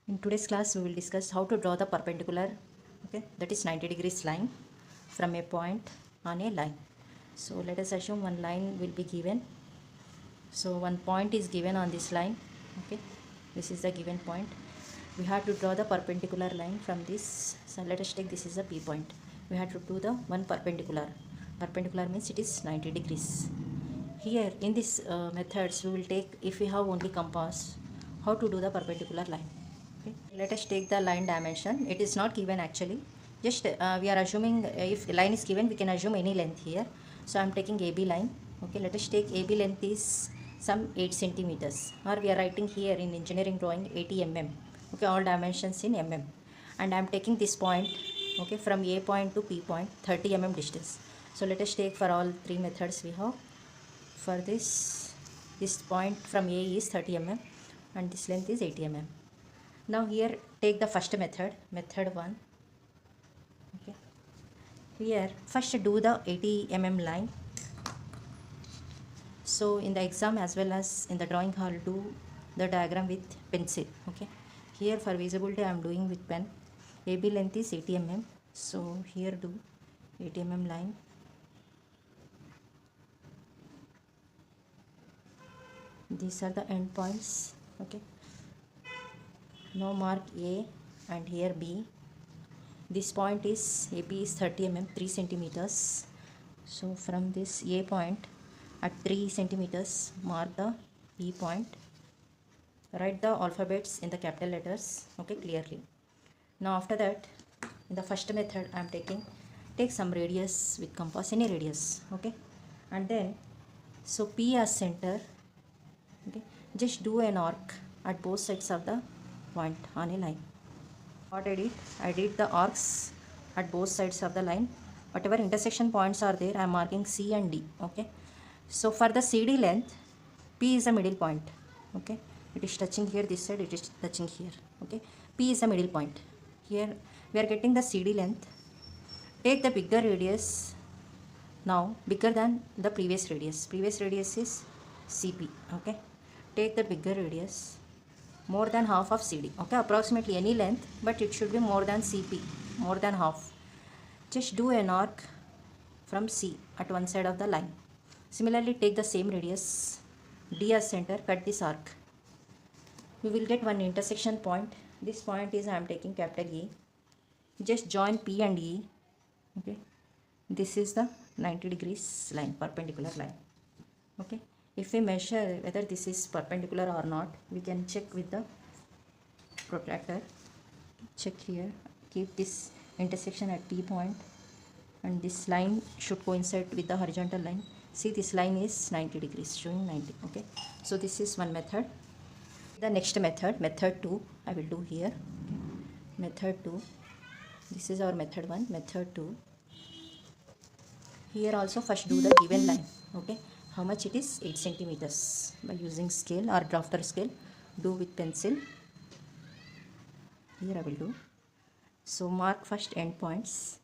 In today's class, we will discuss how to draw the perpendicular, that is 90 degrees line from a point on a line. So let us assume one line will be given. So one point is given on this line. This is the given point. We have to draw the perpendicular line from this. So let us take this is the P point. We have to do the one perpendicular. Perpendicular means it is 90 degrees. Here in this methods, we will take, if we have only compass, how to do the perpendicular line. Let us take the line dimension. It is not given actually. Just we are assuming if the line is given, we can assume any length here. So I am taking AB line. Let us take AB length is some 8 centimeters. Or we are writing here in engineering drawing 80 mm. All dimensions in mm. And I am taking this point. From A point to P point, 30 mm distance. So let us take for all three methods we have. For this point from A is 30 mm and this length is 80 mm. Now here take the first method 1. Here first do the 80 mm line. So in the exam as well as in the drawing hall, do the diagram with pencil. Here for visibility I am doing with pen. AB length is 80 mm. So here do 80 mm line. These are the end points. Now mark A and here B. This point is AB is 30 mm, 3 centimeters. So from this A point at 3 centimeters, mark the B point. Write the alphabets in the capital letters, clearly. Now after that, in the first method I am take some radius with compass, any radius, and then so P as center, just do an arc at both sides of the point on a line. What I did? I did the arcs at both sides of the line. Whatever intersection points are there, I am marking C and D. So for the CD length, P is the middle point. It is touching here, this side it is touching here. P is the middle point. Here we are getting the CD length. Take the bigger radius now, bigger than the previous radius. Previous radius is CP. Take the bigger radius, more than half of CD. Approximately any length, but it should be more than CP, more than half. Just do an arc from C at one side of the line. Similarly, take the same radius, D as center, cut this arc. We will get one intersection point. This point is I am taking capital E. Just join P and E. This is the 90 degrees line, perpendicular line. If we measure whether this is perpendicular or not, we can check with the protractor. Check here, keep this intersection at P point and this line should coincide with the horizontal line. See, this line is 90 degrees, showing 90. So this is one method. The next method, method 2, I will do here. Method 2, this is our method 1, method 2. Here also first do the given line. How much it is? 8 centimeters. By using scale or drafter scale, do with pencil. Here I will do. So mark first end points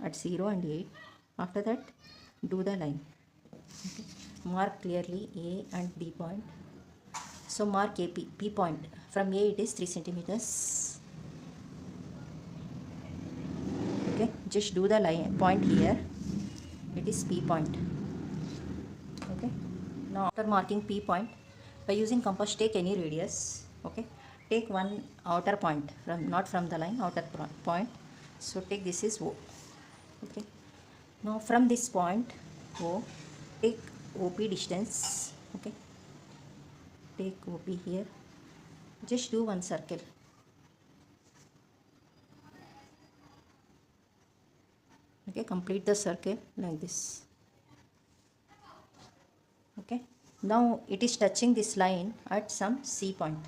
at 0 and 8. After that, do the line. Mark clearly A and B point. So mark AP, P point. From A it is 3 centimeters. Just do the line point here. It is P point. Now after marking P point, by using compass, take any radius. Take one outer point, not from the line, outer point. So take this is O. Now from this point O, take OP distance. Take OP here. Just do one circle. Complete the circle like this. Now it is touching this line at some C point.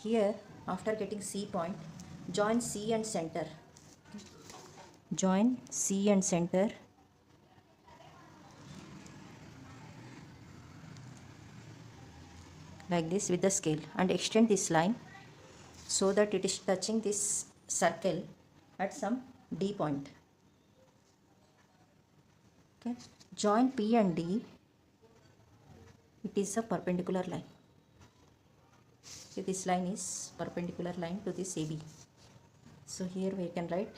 Here after getting C point, join C and center. Join C and center. Like this with the scale and extend this line so that it is touching this circle at some D point. Join P and D. It is a perpendicular line. Okay, this line is perpendicular line to this AB. So here we can write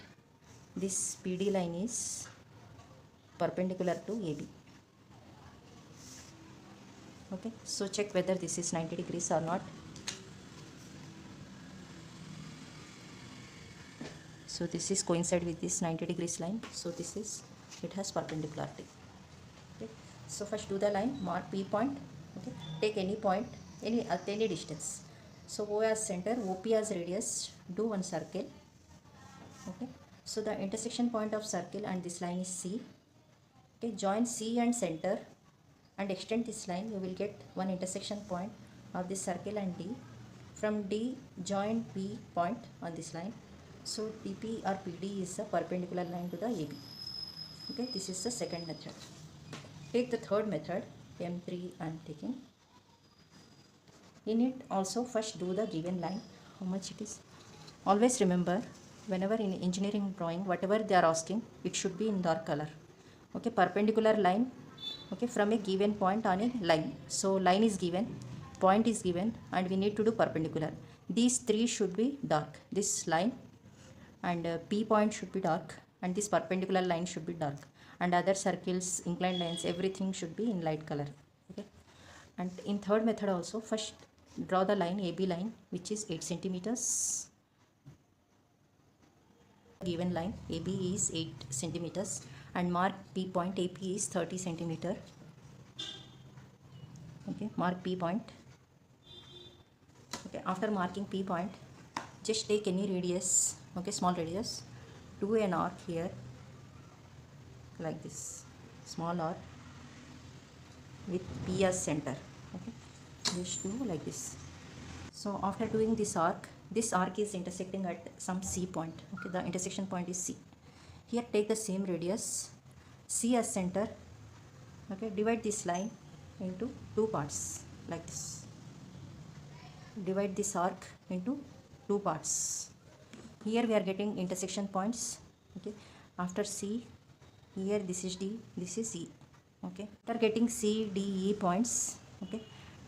this PD line is perpendicular to AB. Okay, so check whether this is 90 degrees or not. So this is coincide with this 90 degrees line. So this is, it has perpendicularity. Okay, so first do the line, mark P point. Okay, take any point, at any distance. So O as center, OP as radius, do one circle. Okay, so the intersection point of circle and this line is C. Okay, join C and center and extend this line. You will get one intersection point of this circle and D. From D, join P point on this line. So DP or PD is a perpendicular line to the AB. Okay, this is the second method. Take the third method, M3 I am taking. In it also first do the given line, how much it is. Always remember, whenever in engineering drawing, whatever they are asking, it should be in dark color. Okay, perpendicular line, okay, from a given point on a line. So line is given, point is given, and we need to do perpendicular. These three should be dark. This line and P point should be dark, and this perpendicular line should be dark, and other circles, inclined lines, everything should be in light color. Okay, and in third method also, first draw the line, AB line, which is 8 centimeters. Given line AB is 8 centimeters and mark P point, AP is 30 centimeter. Okay, mark P point. Okay, after marking P point, just take any radius, okay, small radius, do an arc here like this, small arc with P as center. Okay, just do like this. So after doing this arc is intersecting at some C point. Okay, the intersection point is C. Here take the same radius, C as center. Okay, divide this line into two parts like this. Divide this arc into two parts. Here we are getting intersection points. Okay, after C, here this is D, this is E. Okay, after getting C, D, E points, okay,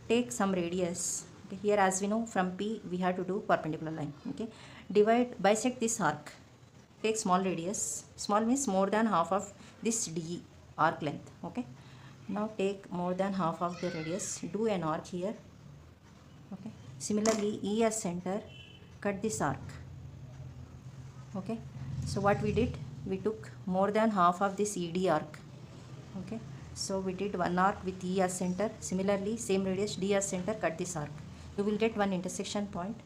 take some radius. Okay, here as we know from P we have to do perpendicular line. Okay, bisect this arc. Take small radius. Small means more than half of this D arc length. Okay, now take more than half of the radius. Do an arc here. Okay, similarly E as center, cut this arc. Okay, so what we did, we took more than half of this ED arc. Okay, so we did one arc with E as center. Similarly, same radius, D as center, cut this arc. You will get one intersection point.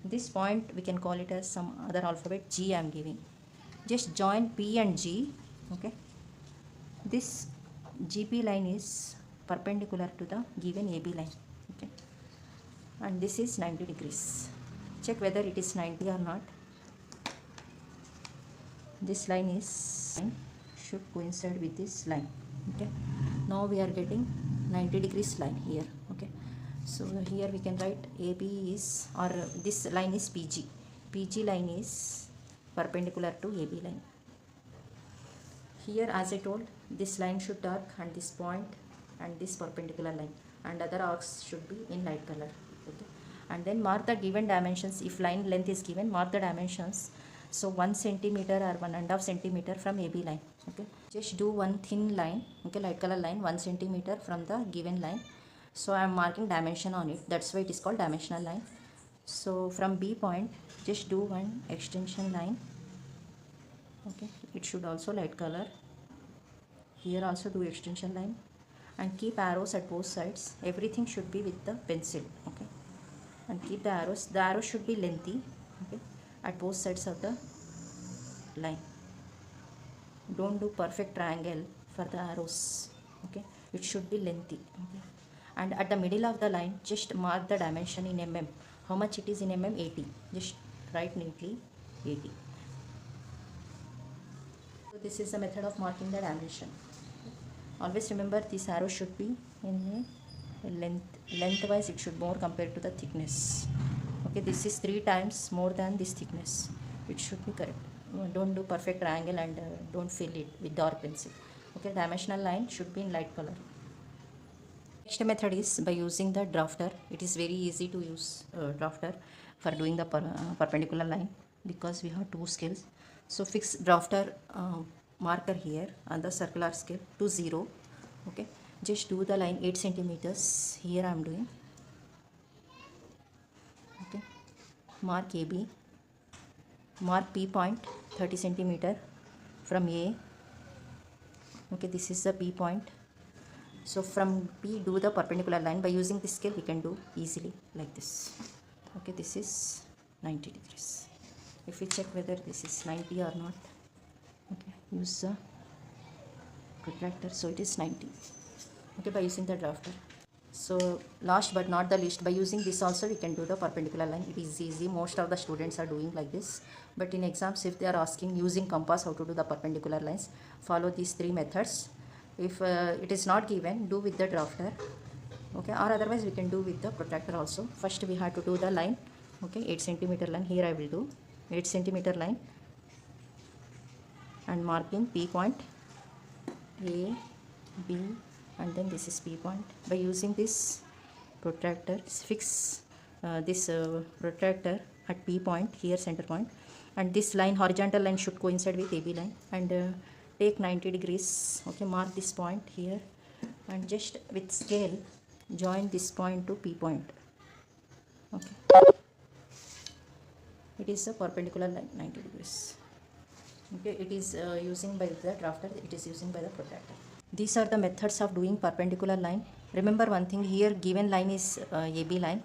This point we can call it as some other alphabet, G I am giving. Just join P and G. Okay, this GP line is perpendicular to the given AB line. Okay, and this is 90 degrees. Check whether it is 90 or not. This line should coincide with this line. Okay, now we are getting 90 degrees line here. Okay, so here we can write AB is, or this line is PG. PG line is perpendicular to AB line. Here as I told, this line should dark and this point and this perpendicular line, and other arcs should be in light color. Okay, and then mark the given dimensions. If line length is given, mark the dimensions. So 1 centimeter or 1.5 centimeter from AB line. Okay, just do one thin line, okay, light color line, 1 centimeter from the given line. So I am marking dimension on it, that's why it is called dimensional line. So from B point, just do one extension line. Okay, it should also light color. Here also do extension line, and keep arrows at both sides. Everything should be with the pencil. Okay, and keep the arrows. The arrows should be lengthy. Okay, at both sides of the line. Don't do perfect triangle for the arrows. Okay, it should be lengthy. Okay, and at the middle of the line, just mark the dimension in mm. How much it is in mm? 80. Just write neatly 80. So this is the method of marking the dimension. Always remember, this arrow should be in a lengthwise it should more compared to the thickness. Okay, this is 3 times more than this thickness. It should be correct. Don't do perfect triangle and don't fill it with dark pencil. Okay, dimensional line should be in light color. Next method is by using the drafter. It is very easy to use drafter for doing the perpendicular line because we have two scales. So fix drafter marker here on the circular scale to 0. Okay, just do the line 8 centimeters. Here I am doing. Okay, mark AB, mark P point 30 centimeter from A. Okay, this is the P point. So from P do the perpendicular line. By using this scale we can do easily like this. Okay, this is 90 degrees. If we check whether this is 90 or not, okay, use the protractor, so it is 90. Okay, by using the drafter. So last but not the least, by using this also we can do the perpendicular line. It is easy. Most of the students are doing like this, but in exams if they are asking using compass how to do the perpendicular lines, follow these 3 methods. If it is not given, do with the drafter. Okay, or otherwise we can do with the protractor also. First we have to do the line. Okay, 8 centimeter line. Here I will do 8 centimeter line and marking P point, A, B, and then this is P point. By using this protractor, fix this protractor at P point, here center point, and this line, horizontal line, should coincide with AB line, and take 90 degrees. Okay, mark this point here and just with scale join this point to P point. Okay, it is a perpendicular line 90 degrees. Okay, it is using by the drafter, it is using by the protractor. These are the methods of doing perpendicular line. Remember one thing, here given line is AB line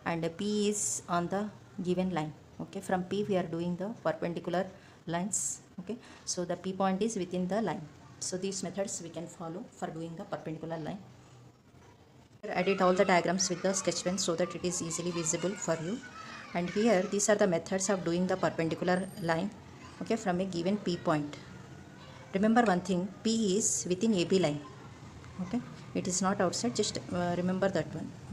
and P is on the given line. Okay, from P we are doing the perpendicular lines. Okay, so the P point is within the line. So these methods we can follow for doing the perpendicular line. Edit all the diagrams with the sketch pen so that it is easily visible for you. And here these are the methods of doing the perpendicular line. Okay, from a given P point. Remember one thing, P is within AB line. Okay, it is not outside, just remember that one.